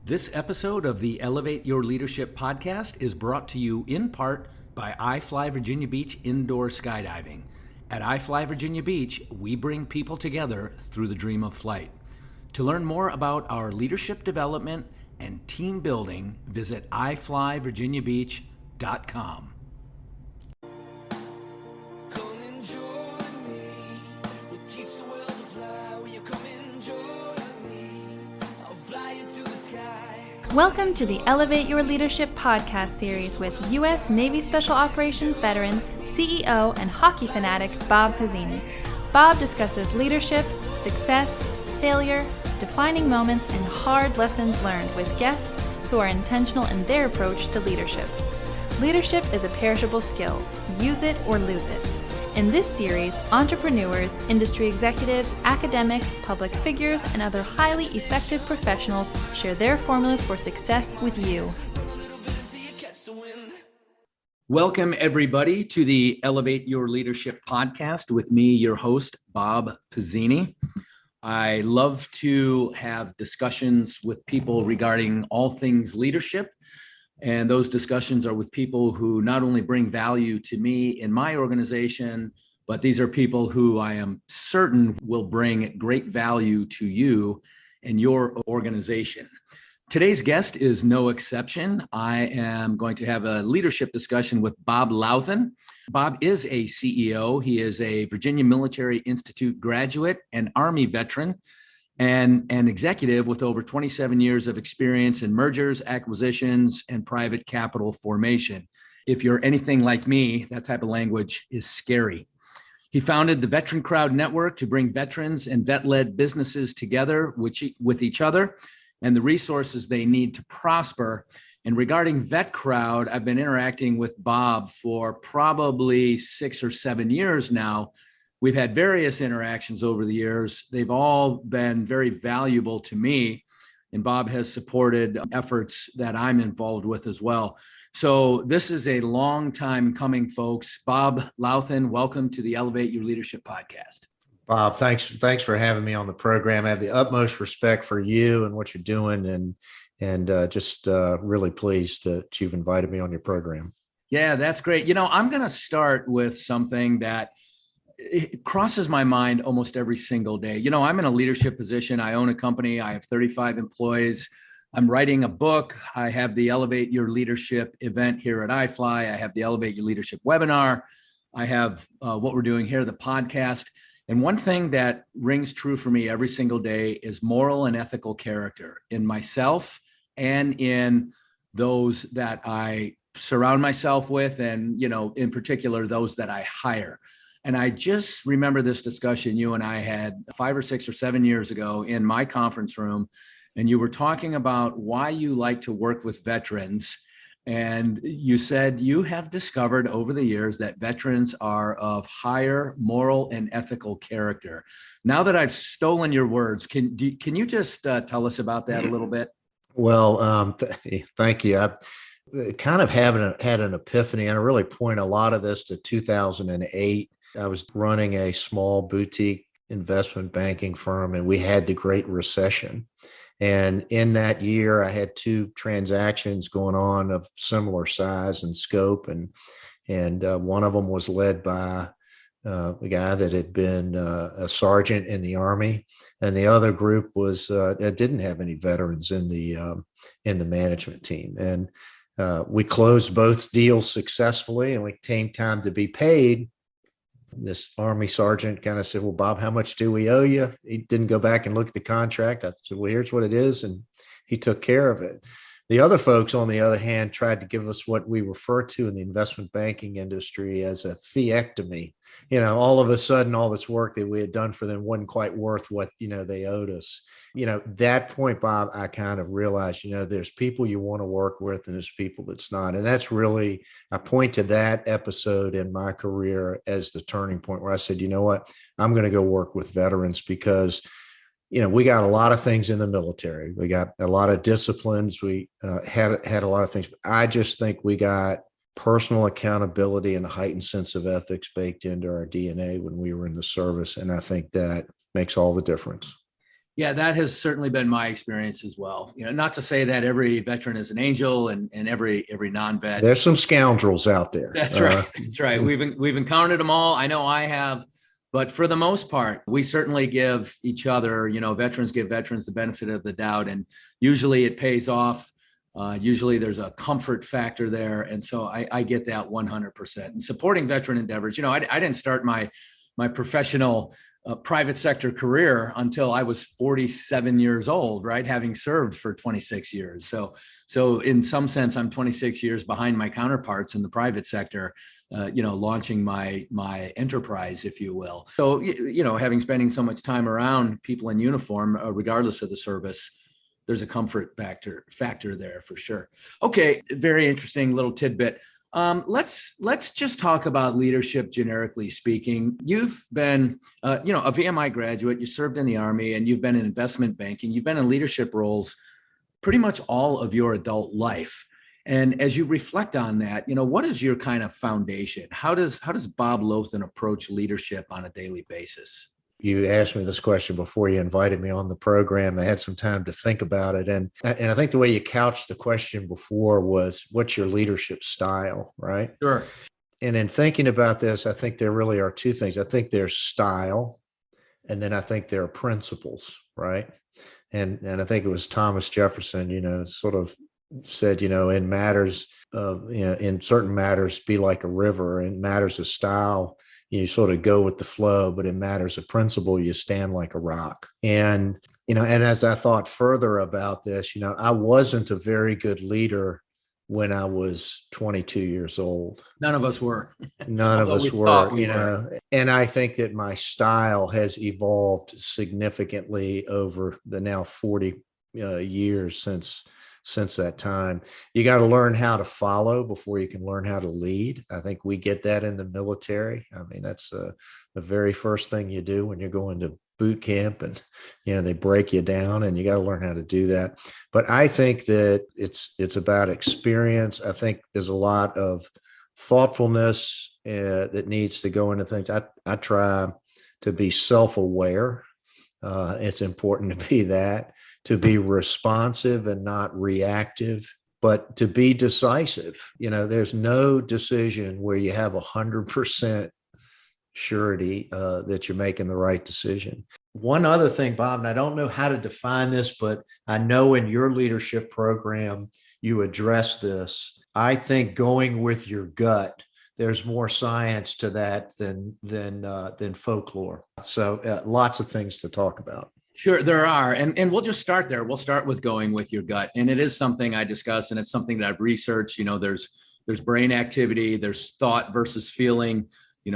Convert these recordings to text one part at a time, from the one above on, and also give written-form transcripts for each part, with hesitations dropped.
This episode of the Elevate Your Leadership podcast is brought to you in part by iFly Virginia Beach Indoor Skydiving. At iFly Virginia Beach, we bring people together through the dream of flight. To learn more about our leadership development and team building, visit iflyvirginiabeach.com. Welcome to the Elevate Your Leadership podcast series with U.S. Navy Special Operations veteran, CEO, and hockey fanatic Bob Pizzini. Bob discusses leadership, success, failure, defining moments, and hard lessons learned with guests who are intentional in their approach to leadership. Leadership is a perishable skill. Use it or lose it. In this series, entrepreneurs, industry executives, academics, public figures, and other highly effective professionals share their formulas for success with you. Welcome, everybody, to the Elevate Your Leadership podcast with me, your host, Bob Pizzini. I love to have discussions with people regarding all things leadership. And those discussions are with people who not only bring value to me in my organization, but these are people who I am certain will bring great value to you and your organization. Today's guest is no exception. I am going to have a leadership discussion with Bob Louthan. Bob is a CEO. He is a Virginia Military Institute graduate and Army veteran, and an executive with over 27 years of experience in mergers, acquisitions, and private capital formation. If you're anything like me, that type of language is scary. He founded the Veteran Crowd Network to bring veterans and vet-led businesses together with each other and the resources they need to prosper. And regarding Vet Crowd, I've been interacting with Bob for probably 6 or 7 years now. We've had various interactions over the years. They've all been very valuable to me, and Bob has supported efforts that I'm involved with as well. So this is a long time coming, folks. Bob Louthan, welcome to the Elevate Your Leadership podcast. Bob, thanks for having me on the program. I have the utmost respect for you and what you're doing, and just really pleased that you've invited me on your program. Yeah, that's great. You know, I'm going to start with something that it crosses my mind almost every single day. You know, I'm in a leadership position. I own a company. I have 35 employees. I'm writing a book. I have the Elevate Your Leadership event here at iFly. I have the Elevate Your Leadership webinar. I have what we're doing here, the podcast. And one thing that rings true for me every single day is moral and ethical character in myself and in those that I surround myself with, and, you know, in particular, those that I hire. And I just remember this discussion you and I had 5 or 6 or 7 years ago in my conference room, and you were talking about why you like to work with veterans. And you said you have discovered over the years that veterans are of higher moral and ethical character. Now that I've stolen your words, can you just tell us about that a little bit? Well, thank you. I've kind of had an epiphany, and I really point a lot of this to 2008. I was running a small boutique investment banking firm, and we had the Great Recession. And in that year, I had 2 transactions going on of similar size and scope. And one of them was led by a guy that had been a sergeant in the Army. And the other group was it didn't have any veterans in the management team. And we closed both deals successfully, and when it came time to be paid, this Army sergeant kind of said, "Well, Bob, how much do we owe you?" He didn't go back and look at the contract. I said, "Well, here's what it is." And he took care of it. The other folks, on the other hand, tried to give us what we refer to in the investment banking industry as a feectomy. You know, all of a sudden, all this work that we had done for them wasn't quite worth what, they owed us. That point, Bob, I kind of realized, there's people you want to work with and there's people that's not. And that's really, I point to that episode in my career as the turning point where I said, you know what, I'm going to go work with veterans because we got a lot of things in the military. We got a lot of disciplines. We had a lot of things. I just think we got personal accountability and a heightened sense of ethics baked into our DNA when we were in the service. And I think that makes all the difference. Yeah, that has certainly been my experience as well. Not to say that every veteran is an angel and every non-vet. There's some scoundrels out there. That's right. That's right. We've encountered them all. I know I have, but for the most part, we certainly give each other, veterans give veterans the benefit of the doubt, and usually it pays off. Usually there's a comfort factor there, and so I get that 100%. And supporting veteran endeavors, I didn't start my professional private sector career until I was 47 years old, right? Having served for 26 years. So in some sense, I'm 26 years behind my counterparts in the private sector, launching my enterprise, if you will. So, spending so much time around people in uniform, regardless of the service, there's a comfort factor there for sure. Okay. Very interesting little tidbit. Let's just talk about leadership generically speaking. You've been, a VMI graduate, you served in the Army, and you've been in investment banking. You've been in leadership roles pretty much all of your adult life. And as you reflect on that, what is your kind of foundation? How does Bob Louthan approach leadership on a daily basis? You asked me this question before you invited me on the program. I had some time to think about it. And I think the way you couched the question before was, what's your leadership style, right? Sure. And in thinking about this, I think there really are two things. I think there's style, and then I think there are principles, right? And I think it was Thomas Jefferson, sort of said, in matters of, in certain matters, be like a river. In matters of style, you sort of go with the flow, but in matters of principle, you stand like a rock. And, and as I thought further about this, I wasn't a very good leader when I was 22 years old. None of us were. None of us were, and I think that my style has evolved significantly over the now 40 years since that time. You got to learn how to follow before you can learn how to lead. I think we get that in the military. I mean, that's the very first thing you do when you're going to boot camp, and they break you down, and you got to learn how to do that. But I think that it's about experience. I think there's a lot of thoughtfulness that needs to go into things. I try to be self-aware. It's important to be that, to be responsive and not reactive, but to be decisive. There's no decision where you have 100% surety that you're making the right decision. One other thing, Bob, and I don't know how to define this, but I know in your leadership program, you address this. I think going with your gut, there's more science to that than folklore. So lots of things to talk about. Sure, there are. And we'll just start there. We'll start with going with your gut. And it is something I discuss, and it's something that I've researched. There's brain activity, there's thought versus feeling.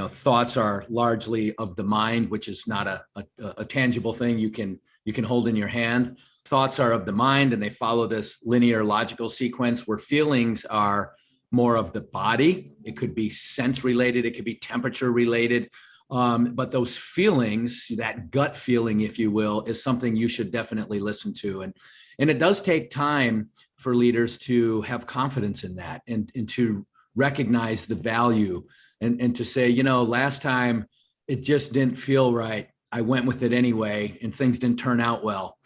Thoughts are largely of the mind, which is not a tangible thing you can hold in your hand. Thoughts are of the mind, and they follow this linear logical sequence, where feelings are more of the body. It could be sense related, it could be temperature related. But those feelings, that gut feeling, if you will, is something you should definitely listen to. And it does take time for leaders to have confidence in that, and to recognize the value, and to say, last time it just didn't feel right. I went with it anyway, and things didn't turn out well,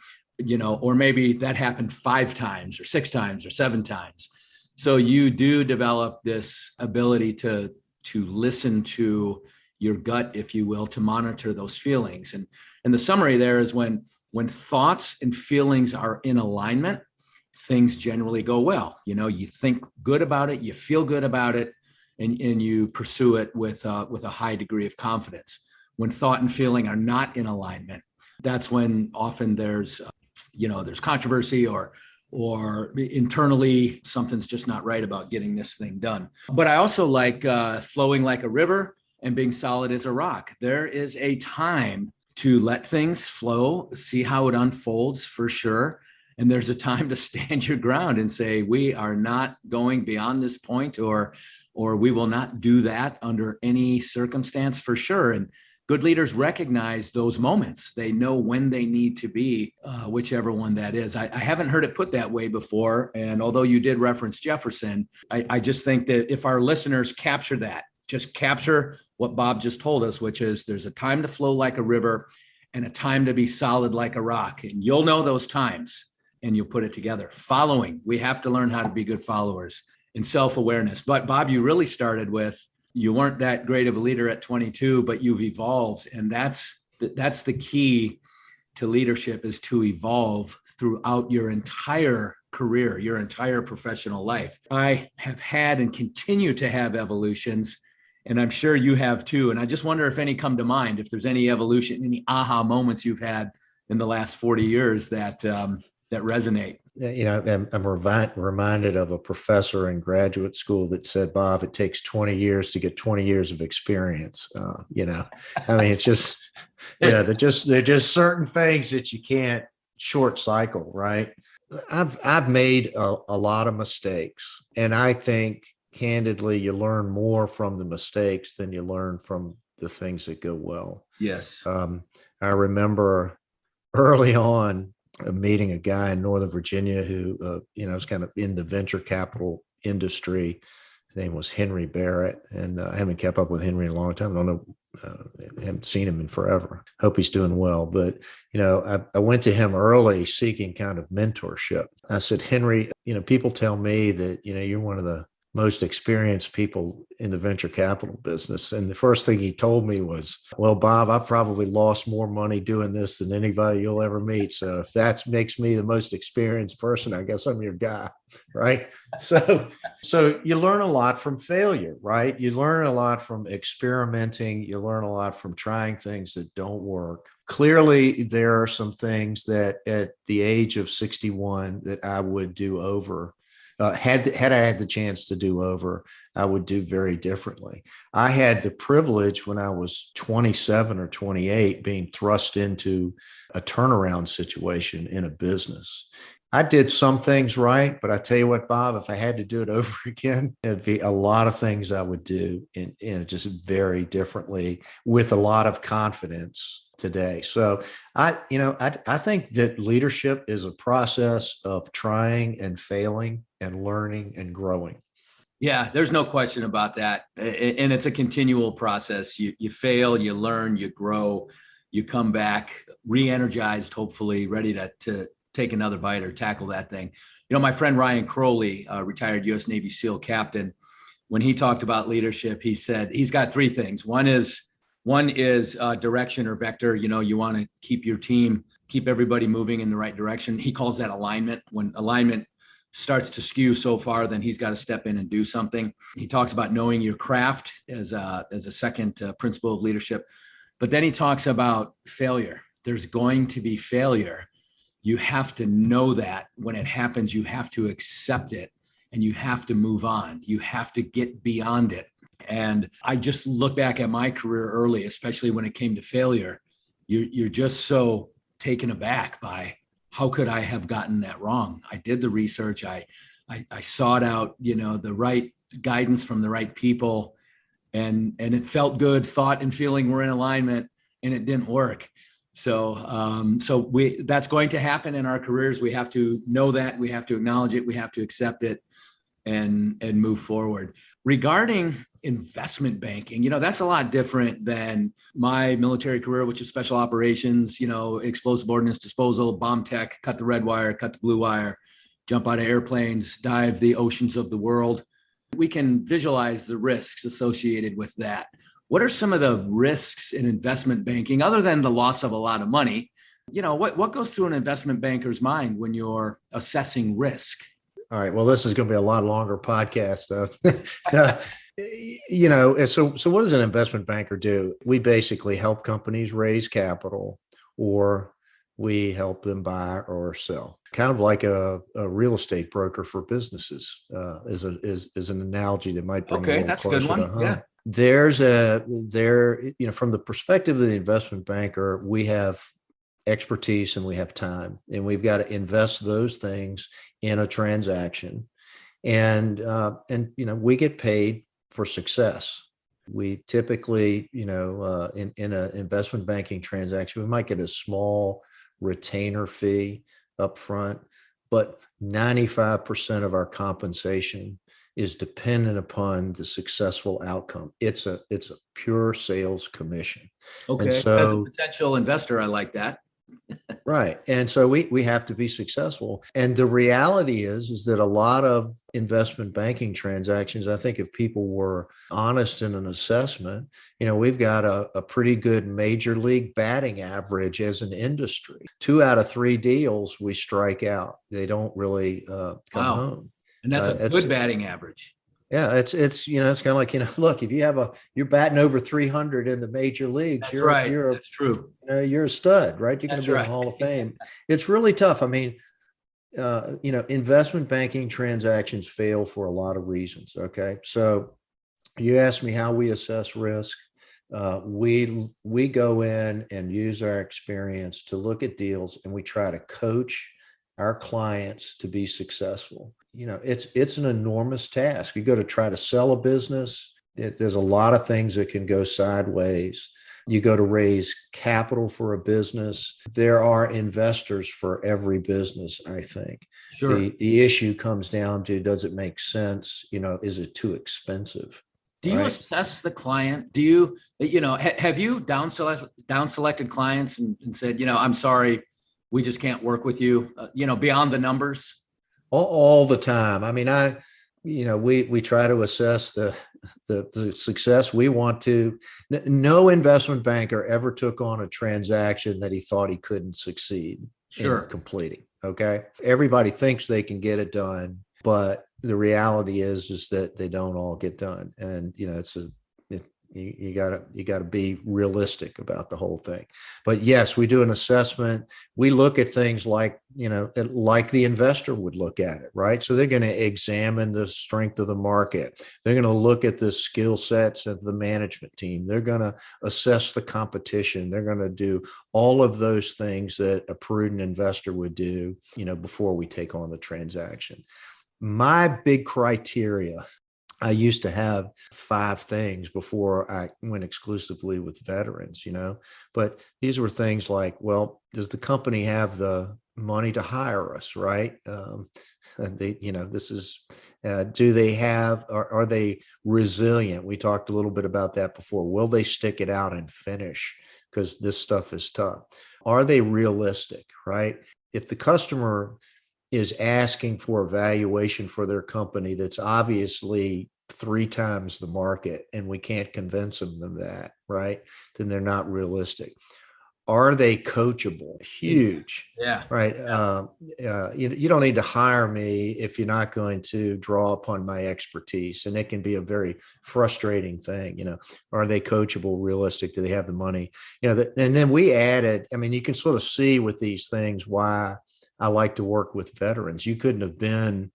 or maybe that happened 5 times or 6 times or 7 times. So you do develop this ability to listen to your gut, if you will, to monitor those feelings. And the summary there is when thoughts and feelings are in alignment, things generally go well. You think good about it, you feel good about it, and you pursue it with a high degree of confidence. When thought and feeling are not in alignment, that's when often there's controversy, or internally something's just not right about getting this thing done. But I also like flowing like a river and being solid as a rock. There is a time to let things flow, see how it unfolds, for sure. And there's a time to stand your ground and say, we are not going beyond this point, or we will not do that under any circumstance, for sure. And good leaders recognize those moments. They know when they need to be, whichever one that is. I haven't heard it put that way before. And although you did reference Jefferson, I just think that if our listeners capture that, just capture what Bob just told us, which is there's a time to flow like a river, and a time to be solid like a rock. And you'll know those times and you'll put it together. Following, we have to learn how to be good followers, and self-awareness. But Bob, you really started with, you weren't that great of a leader at 22, but you've evolved. And that's the key to leadership, is to evolve throughout your entire career, your entire professional life. I have had and continue to have evolutions, and I'm sure you have too. And I just wonder if any come to mind, if there's any evolution, any aha moments you've had in the last 40 years that resonate. I'm reminded of a professor in graduate school that said, Bob, it takes 20 years to get 20 years of experience. I mean, it's just, they're just certain things that you can't short cycle, right? I've made a lot of mistakes, and I think candidly, you learn more from the mistakes than you learn from the things that go well. Yes. I remember early on meeting a guy in Northern Virginia who, was kind of in the venture capital industry. His name was Henry Barrett, and I haven't kept up with Henry in a long time. I don't know. I haven't seen him in forever. Hope he's doing well. But, I went to him early seeking kind of mentorship. I said, Henry, people tell me that, you're one of the most experienced people in the venture capital business. And the first thing he told me was, well, Bob, I've probably lost more money doing this than anybody you'll ever meet. So if that makes me the most experienced person, I guess I'm your guy. Right. So you learn a lot from failure, right? You learn a lot from experimenting. You learn a lot from trying things that don't work. Clearly, there are some things that at the age of 61 that I would do over. Had I had the chance to do over, I would do very differently. I had the privilege when I was 27 or 28 being thrust into a turnaround situation in a business. I did some things right, but I tell you what, Bob, if I had to do it over again, it'd be a lot of things I would do in just very differently with a lot of confidence today. So I think that leadership is a process of trying and failing and learning and growing. Yeah, there's no question about that. And it's a continual process. You fail, you learn, you grow, you come back re-energized, hopefully ready to take another bite or tackle that thing. My friend Ryan Crowley, retired U.S. Navy SEAL captain, when he talked about leadership, he said he's got three things. One is direction or vector. You want to keep everybody moving in the right direction. He calls that alignment. When alignment starts to skew so far, then he's got to step in and do something. He talks about knowing your craft as a second principle of leadership. But then he talks about failure. There's going to be failure. You have to know that when it happens, you have to accept it and you have to move on. You have to get beyond it. And I just look back at my career early, especially when it came to failure. You're just so taken aback by, how could I have gotten that wrong? I did the research. I sought out, the right guidance from the right people, and it felt good. Thought and feeling were in alignment, and it didn't work. So that's going to happen in our careers. We have to know that. We have to acknowledge it. We have to accept it, and move forward. Regarding investment banking, that's a lot different than my military career, which is special operations, explosive ordnance disposal, bomb tech, cut the red wire, cut the blue wire, jump out of airplanes, dive the oceans of the world. We can visualize the risks associated with that. What are some of the risks in investment banking, other than the loss of a lot of money? What goes through an investment banker's mind when you're assessing risk? All right. Well, this is going to be a lot longer podcast stuff. So what does an investment banker do? We basically help companies raise capital, or we help them buy or sell. Kind of like a real estate broker for businesses is an analogy that might bring okay, that's a good one. Yeah. From the perspective of the investment banker, we have expertise and we have time, and we've got to invest those things in a transaction, and we get paid for success. We typically, in an investment banking transaction, we might get a small retainer fee up front, but 95% of our compensation is dependent upon the successful outcome. It's a pure sales commission. Okay. And As a so, potential investor, I like that. right. And so we have to be successful. And the reality is that a lot of investment banking transactions, I think if people were honest in an assessment, we've got a pretty good major league batting average as an industry. 2 out of 3 deals we strike out. They don't really come Wow. home. And that's a good batting average. Yeah, it's it's kind of like, look, if you're batting over 300 in the major leagues, That's right. That's true. You're a stud, right? You're going That's to be in right. the Hall of Fame. It's really tough. I mean, investment banking transactions fail for a lot of reasons. Okay, so you asked me how we assess risk. We go in and use our experience to look at deals, and we try to coach our clients to be successful. It's an enormous task. You go to try to sell a business, there's a lot of things that can go sideways. You go to raise capital for a business. There are investors for every business, I think. Sure. The issue comes down to, does it make sense? Is it too expensive? Do you assess the client? Do you, have you down selected clients and said, I'm sorry, we just can't work with you, beyond the numbers? All the time. I mean, we try to assess the success. We want to. No investment banker ever took on a transaction that he thought he couldn't succeed in completing. Okay, everybody thinks they can get it done, but the reality is that they don't all get done, and you gotta be realistic about the whole thing. But yes, we do an assessment. We look at things like the investor would look at it, right? So they're going to examine the strength of the market. They're going to look at the skill sets of the management team. They're going to assess the competition. They're going to do all of those things that a prudent investor would do, before we take on the transaction. My big criteria, I used to have 5 things before I went exclusively with veterans, but these were things like, well, does the company have the money to hire us, right? And this is, do they have, are they resilient? We talked a little bit about that before. Will they stick it out and finish? Because this stuff is tough. Are they realistic, right? If the customer is asking for a valuation for their company that's obviously 3 times the market, and we can't convince them of that, right? Then they're not realistic. Are they coachable? Huge. Yeah. Right. Yeah. You don't need to hire me if you're not going to draw upon my expertise. And it can be a very frustrating thing. Are they coachable, realistic? Do they have the money? And then we added, you can sort of see with these things why I like to work with veterans. You couldn't have been,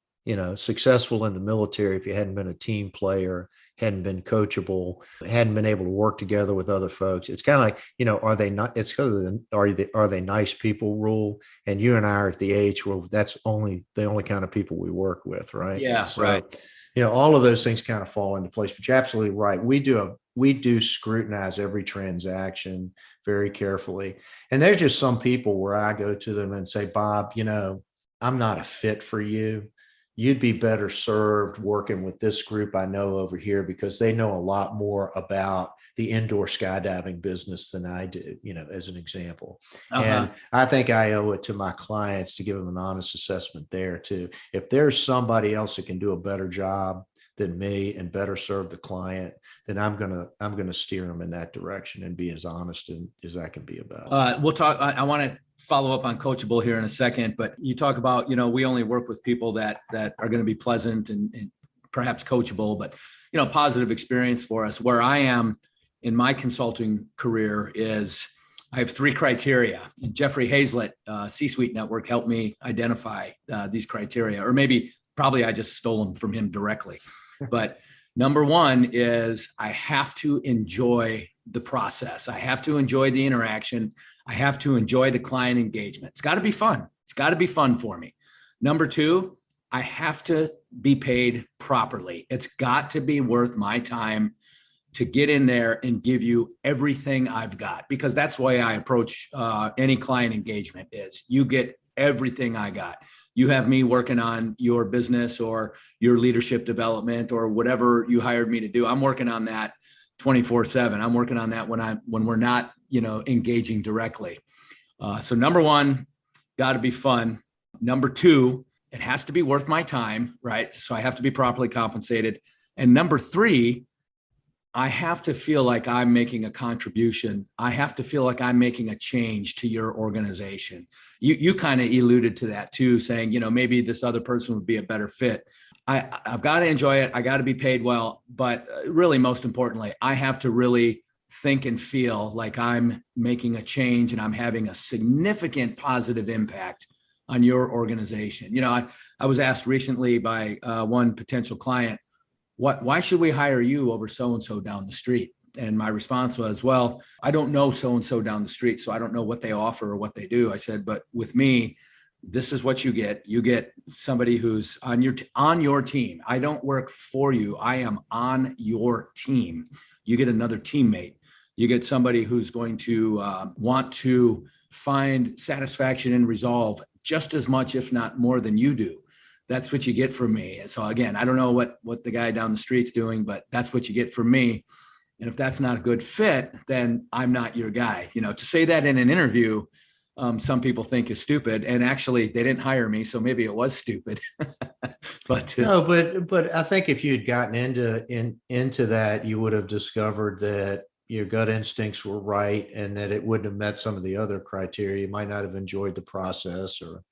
successful in the military if you hadn't been a team player, hadn't been coachable, hadn't been able to work together with other folks. It's kind of like, are they not? It's kind of are they nice people rule? And you and I are at the age where that's the only kind of people we work with, right? Yeah, so, right. All of those things kind of fall into place. But you're absolutely right. We do scrutinize every transaction very carefully. And there's just some people where I go to them and say, Bob, I'm not a fit for you. You'd be better served working with this group I know over here, because they know a lot more about the indoor skydiving business than I do, as an example. And I think I owe it to my clients to give them an honest assessment there too. If there's somebody else that can do a better job than me and better serve the client, then I'm gonna steer them in that direction and be as honest as I can be about it. We'll talk. I want to follow up on coachable here in a second, but you talk about, we only work with people that are going to be pleasant and perhaps coachable, but, positive experience for us. Where I am in my consulting career is I have 3 criteria. Jeffrey Hazlett, C-Suite Network, helped me identify these criteria, or probably I just stole them from him directly. But number 1 is I have to enjoy the process. I have to enjoy the interaction. I have to enjoy the client engagement. It's got to be fun. It's got to be fun for me. Number 2, I have to be paid properly. It's got to be worth my time to get in there and give you everything I've got, because that's the way I approach any client engagement is you get everything I got. you have me working on your business or your leadership development or whatever you hired me to do. I'm working on that 24/7. I'm working on that when we're not, engaging directly. So number one, got to be fun. Number two, it has to be worth my time, right? So I have to be properly compensated. And number three, I have to feel like I'm making a contribution. I have to feel like I'm making a change to your organization. You kind of alluded to that too, saying, maybe this other person would be a better fit. I've got to enjoy it. I got to be paid well, but really most importantly, I have to really think and feel like I'm making a change and I'm having a significant positive impact on your organization. I was asked recently by one potential client, why should we hire you over so-and-so down the street? And my response was, well, I don't know so-and-so down the street, so I don't know what they offer or what they do. I said, but with me, this is what you get. You get somebody who's on your team. I don't work for you. I am on your team. You get another teammate. You get somebody who's going to want to find satisfaction and resolve just as much, if not more than you do. That's what you get from me. And so again, I don't know what the guy down the street's doing, but that's what you get from me. And if that's not a good fit, then I'm not your guy. To say that in an interview, some people think is stupid. And actually, they didn't hire me, so maybe it was stupid. But I think if you'd gotten into that, you would have discovered that your gut instincts were right, and that it wouldn't have met some of the other criteria. You might not have enjoyed the process, or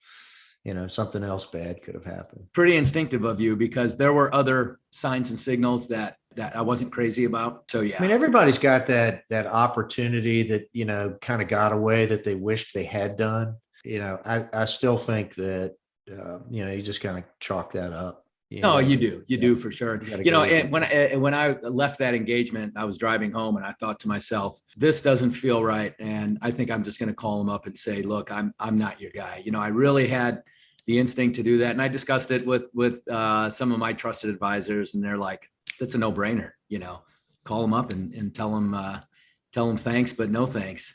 something else bad could have happened. Pretty instinctive of you, because there were other signs and signals that I wasn't crazy about. So yeah. I mean, everybody's got that opportunity that, kind of got away that they wished they had done. I still think that, you just kind of chalk that up. No, you do. You do for sure. And when I left that engagement, I was driving home and I thought to myself, this doesn't feel right. And I think I'm just going to call him up and say, look, I'm not your guy. I really had the instinct to do that. And I discussed it with some of my trusted advisors, and they're like, that's a no brainer, call him up and tell him thanks, but no thanks.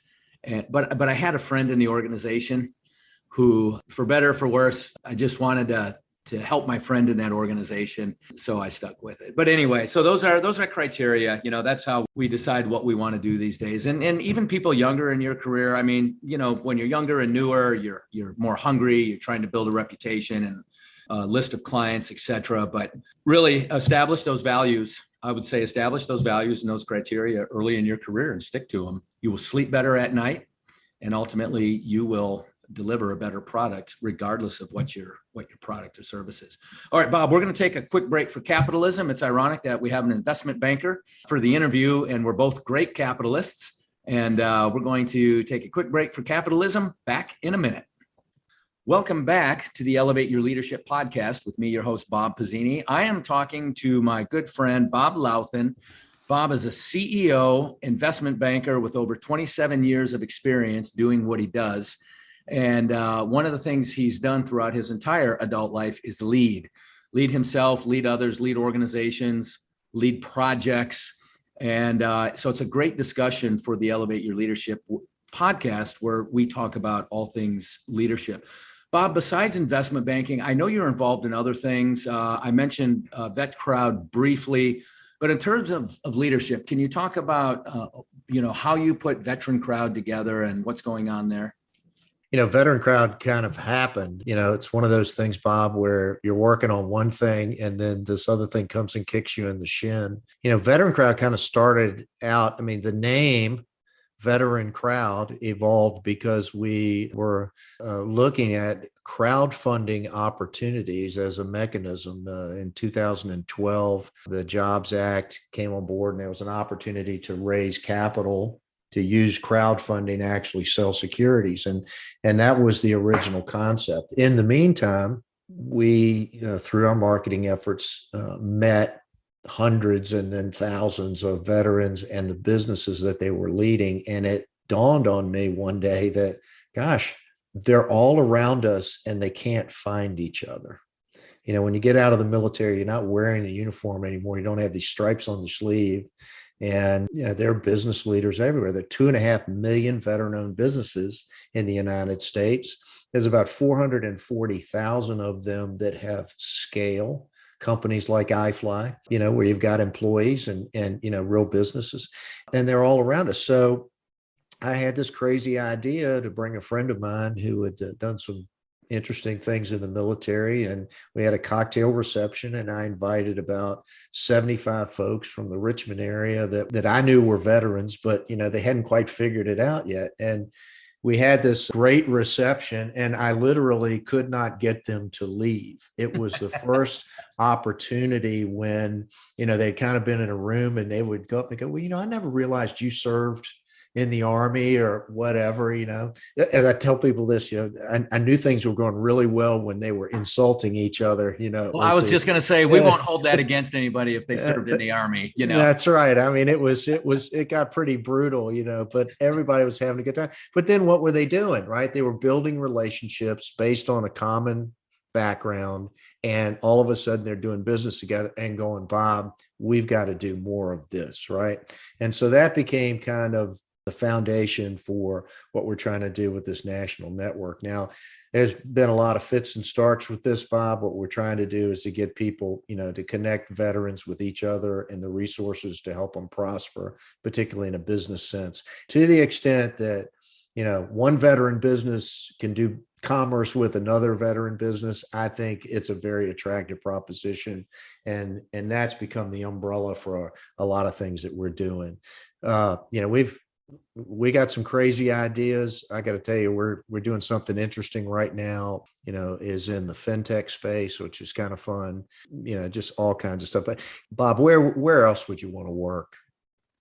But I had a friend in the organization who, for better or for worse, I just wanted to help my friend in that organization. So I stuck with it. But anyway, so those are criteria. That's how we decide what we want to do these days. And even people younger in your career, I mean, when you're younger and newer, you're more hungry, you're trying to build a reputation and a list of clients, et cetera. But really establish those values. I would say establish those values and those criteria early in your career and stick to them. You will sleep better at night, and ultimately you will deliver a better product regardless of what your product or service is. All right, Bob, we're going to take a quick break for capitalism. It's ironic that we have an investment banker for the interview, and we're both great capitalists. And we're going to take a quick break for capitalism. Back in a minute. Welcome back to the Elevate Your Leadership podcast with me, your host, Bob Pizzini. I am talking to my good friend, Bob Louthan. Bob is a CEO, investment banker with over 27 years of experience doing what he does. And one of the things he's done throughout his entire adult life is lead himself, lead others, lead organizations, lead projects. And so it's a great discussion for the Elevate Your Leadership podcast, where we talk about all things leadership. Bob, besides investment banking, I know you're involved in other things. I mentioned VetCrowd briefly, but in terms of leadership, can you talk about how you put Veteran Crowd together and what's going on there? Veteran Crowd kind of happened. It's one of those things, Bob, where you're working on one thing and then this other thing comes and kicks you in the shin. Veteran Crowd kind of started out, the name Veteran Crowd evolved because we were looking at crowdfunding opportunities as a mechanism. In 2012, the Jobs Act came on board, and there was an opportunity to raise capital to use crowdfunding to actually sell securities. And that was the original concept. In the meantime, we, through our marketing efforts, met hundreds and then thousands of veterans and the businesses that they were leading. And it dawned on me one day that, gosh, they're all around us and they can't find each other. When you get out of the military, you're not wearing the uniform anymore. You don't have these stripes on the sleeve. And there are business leaders everywhere. There are 2.5 million veteran-owned businesses in the United States. there's about 440,000 of them that have scale. Companies like iFly, where you've got employees and real businesses, and they're all around us. So I had this crazy idea to bring a friend of mine who had done some interesting things in the military, and we had a cocktail reception, and I invited about 75 folks from the Richmond area that I knew were veterans, but they hadn't quite figured it out yet. And we had this great reception, and I literally could not get them to leave. It was the first opportunity when, they'd kind of been in a room and they would go up and go, well, I never realized you served in the Army or whatever, as I tell people this, I knew things were going really well when they were insulting each other, Well, I was just going to say, we won't hold that against anybody if they served in the Army, That's right. I mean, it got pretty brutal, but everybody was having a good time. But then what were they doing, right? They were building relationships based on a common background, and all of a sudden they're doing business together and going, Bob, we've got to do more of this, right? And so that became kind of the foundation for what we're trying to do with this national network. Now, there's been a lot of fits and starts with this, Bob. What we're trying to do is to get people, to connect veterans with each other and the resources to help them prosper, particularly in a business sense, to the extent that, one veteran business can do commerce with another veteran business. I think it's a very attractive proposition, and that's become the umbrella for a lot of things that we're doing. We got some crazy ideas. I got to tell you, we're doing something interesting right now, is in the fintech space, which is kind of fun, just all kinds of stuff. But Bob, where else would you want to work?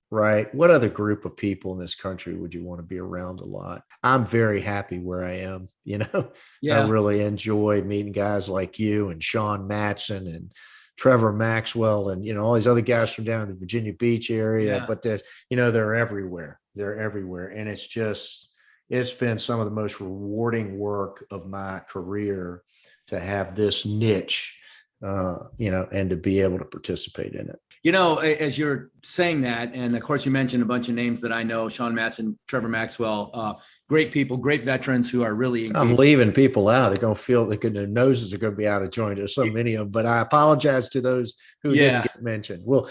Right? What other group of people in this country would you want to be around a lot? I'm very happy where I am. Yeah. I really enjoy meeting guys like you and Sean Matson and Trevor Maxwell and, all these other guys from down in the Virginia Beach area, but they're everywhere. They're everywhere. And it's been some of the most rewarding work of my career to have this niche, and to be able to participate in it. As you're saying that, and of course you mentioned a bunch of names that I know, Sean Matson, Trevor Maxwell, great people, great veterans who are really engaged. I'm leaving people out. They're going to feel their noses are going to be out of joint. There's so many of them, but I apologize to those who didn't get mentioned. We'll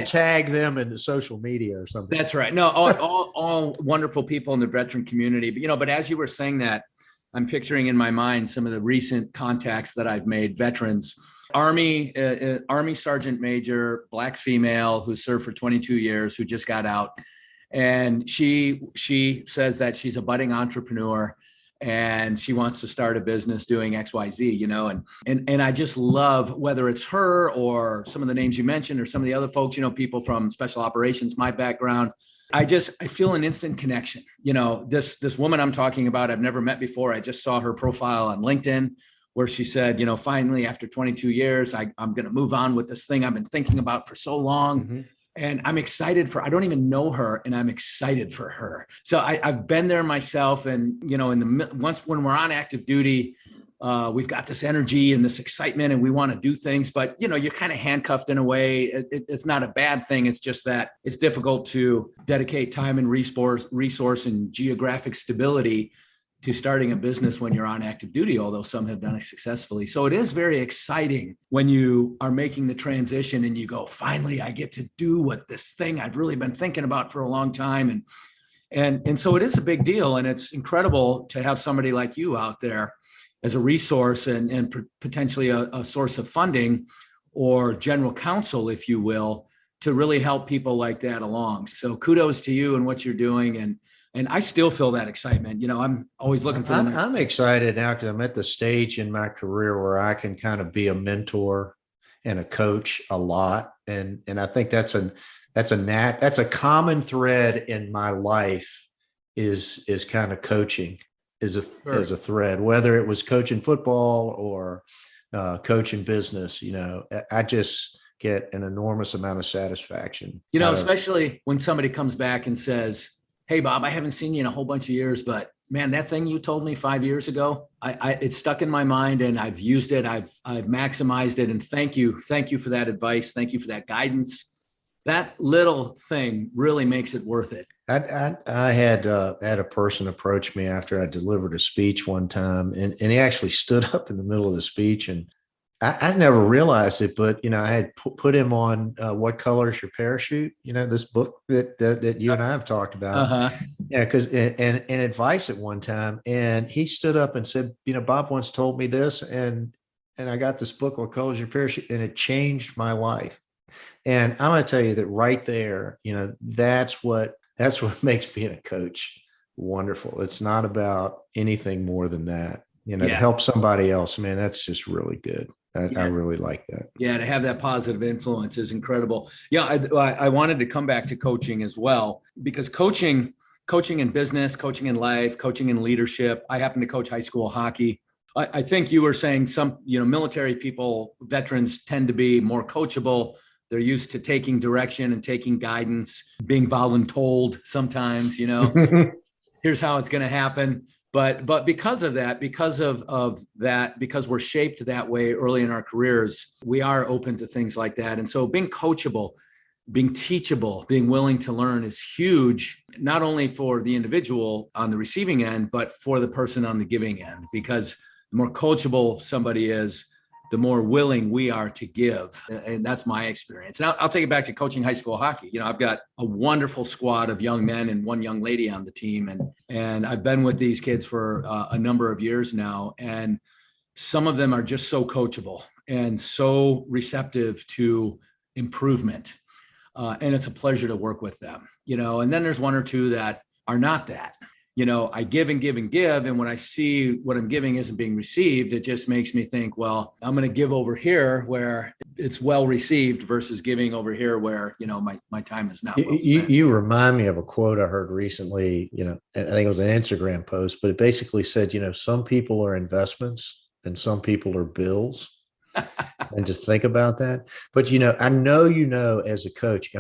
tag them into social media or something. That's right. No, all wonderful people in the veteran community. But as you were saying that, I'm picturing in my mind some of the recent contacts that I've made, veterans. Army Sergeant Major, Black female who served for 22 years, who just got out. And she says that she's a budding entrepreneur and she wants to start a business doing XYZ, and I just love, whether it's her or some of the names you mentioned or some of the other folks, people from special operations, my background. I feel an instant connection. This woman I'm talking about, I've never met before. I just saw her profile on LinkedIn, where she said, finally, after 22 years, I'm going to move on with this thing I've been thinking about for so long. Mm-hmm. And I'm excited I don't even know her, and I'm excited for her. So I've been there myself. And, when we're on active duty, we've got this energy and this excitement and we want to do things, but, you're kind of handcuffed in a way. It's not a bad thing. It's just that it's difficult to dedicate time and resource and geographic stability to starting a business when you're on active duty, although some have done it successfully. So it is very exciting when you are making the transition and you go, finally, I get to do what this thing I've really been thinking about for a long time. And so it is a big deal. And it's incredible to have somebody like you out there as a resource and potentially a source of funding or general counsel, if you will, to really help people like that along. So kudos to you and what you're doing. And I still feel that excitement. I'm always looking for I'm excited now because I'm at the stage in my career where I can kind of be a mentor and a coach a lot. And I think that's a common thread in my life is kind of coaching is a thread, whether it was coaching football or coaching business. I just get an enormous amount of satisfaction. Especially when somebody comes back and says, hey, Bob, I haven't seen you in a whole bunch of years, but man, that thing you told me 5 years ago, it's stuck in my mind and I've used it. I've maximized it. And thank you for that advice. Thank you for that guidance. that little thing really makes it worth it. I had a person approach me after I delivered a speech one time, and he actually stood up in the middle of the speech, and I never realized it, but I had put him on What Color Is Your Parachute? This book that you and I have talked about. Uh-huh. Yeah, because and advice at one time, and he stood up and said, Bob once told me this, and I got this book, What Color Is Your Parachute, and it changed my life. And I'm going to tell you that right there, that's what makes being a coach wonderful. It's not about anything more than that. To help somebody else, man, that's just really good. I really like that. Yeah, to have that positive influence is incredible. Yeah, I wanted to come back to coaching as well, because coaching in business, coaching in life, coaching in leadership. I happen to coach high school hockey. I think you were saying some, military people, veterans tend to be more coachable. They're used to taking direction and taking guidance, being voluntold sometimes, here's how it's going to happen. But because of that, because we're shaped that way early in our careers, we are open to things like that. And so being coachable, being teachable, being willing to learn is huge, not only for the individual on the receiving end, but for the person on the giving end, because the more coachable somebody is, the more willing we are to give. And that's my experience. And I'll take it back to coaching high school hockey. I've got a wonderful squad of young men and one young lady on the team. And I've been with these kids for a number of years now. And some of them are just so coachable and so receptive to improvement. And it's a pleasure to work with them, and then there's one or two that are not that. I give and give and give. And when I see what I'm giving isn't being received, it just makes me think, well, I'm going to give over here where it's well received versus giving over here where, my time is not well spent. You remind me of a quote I heard recently, and I think it was an Instagram post, but it basically said, some people are investments and some people are bills. And just think about that. But, I know, as a coach,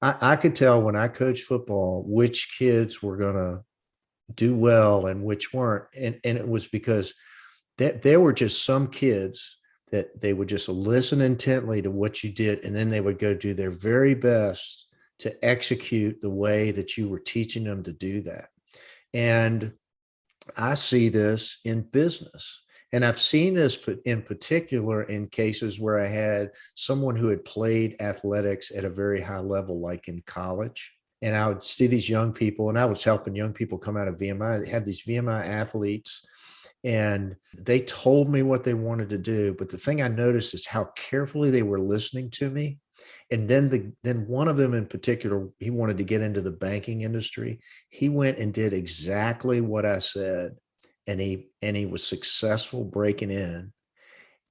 I could tell when I coached football, which kids were going to do well and which weren't. And it was because there were just some kids that they would just listen intently to what you did. And then they would go do their very best to execute the way that you were teaching them to do that. And I see this in business. And I've seen this in particular in cases where I had someone who had played athletics at a very high level, like in college. And I would see these young people, and I was helping young people come out of VMI. They had these VMI athletes, and they told me what they wanted to do. But the thing I noticed is how carefully they were listening to me. And then one of them in particular, he wanted to get into the banking industry. He went and did exactly what I said. And he was successful breaking in,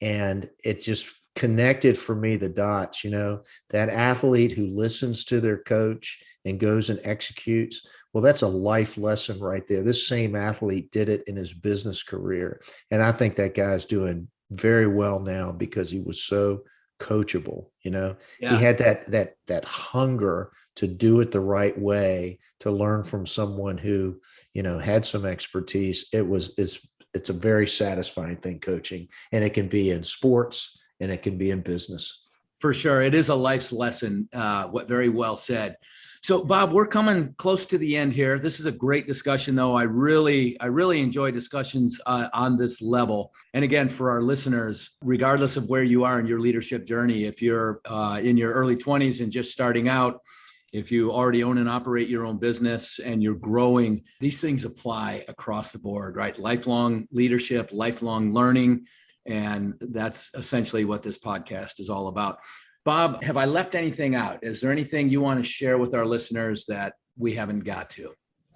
and it just connected for me the dots. That athlete who listens to their coach and goes and executes. Well, that's a life lesson right there. This same athlete did it in his business career, and I think that guy's doing very well now because he was so coachable. He had that hunger to do it the right way, to learn from someone who, had some expertise. It's a very satisfying thing, coaching, and it can be in sports and it can be in business. For sure. It is a life's lesson. What very well said. So Bob, we're coming close to the end here. This is a great discussion though. I really enjoy discussions on this level. And again, for our listeners, regardless of where you are in your leadership journey, if you're in your early 20s and just starting out, if you already own and operate your own business and you're growing, these things apply across the board, right? Lifelong leadership, lifelong learning. And that's essentially what this podcast is all about. Bob, have I left anything out? Is there anything you want to share with our listeners that we haven't got to?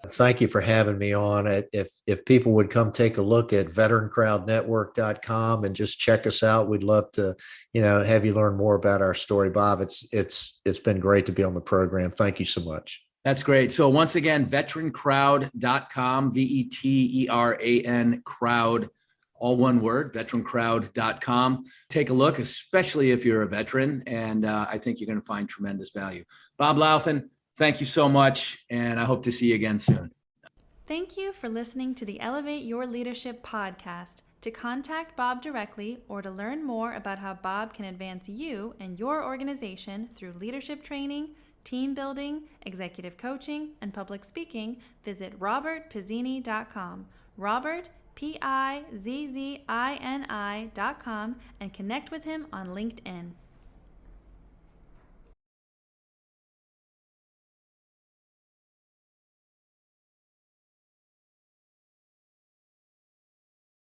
Thank you for having me on. If people would come take a look at veterancrowdnetwork.com and just check us out, we'd love to, have you learn more about our story. Bob, it's been great to be on the program. Thank you so much. That's great. So once again, veterancrowd.com, VETERAN crowd, all one word, veterancrowd.com. Take a look, especially if you're a veteran, and I think you're going to find tremendous value. Bob Louthan, thank you so much, and I hope to see you again soon. Thank you for listening to the Elevate Your Leadership podcast. To contact Bob directly or to learn more about how Bob can advance you and your organization through leadership training, team building, executive coaching, and public speaking, visit robertpizzini.com. Robert, Pizzini.com, and connect with him on LinkedIn.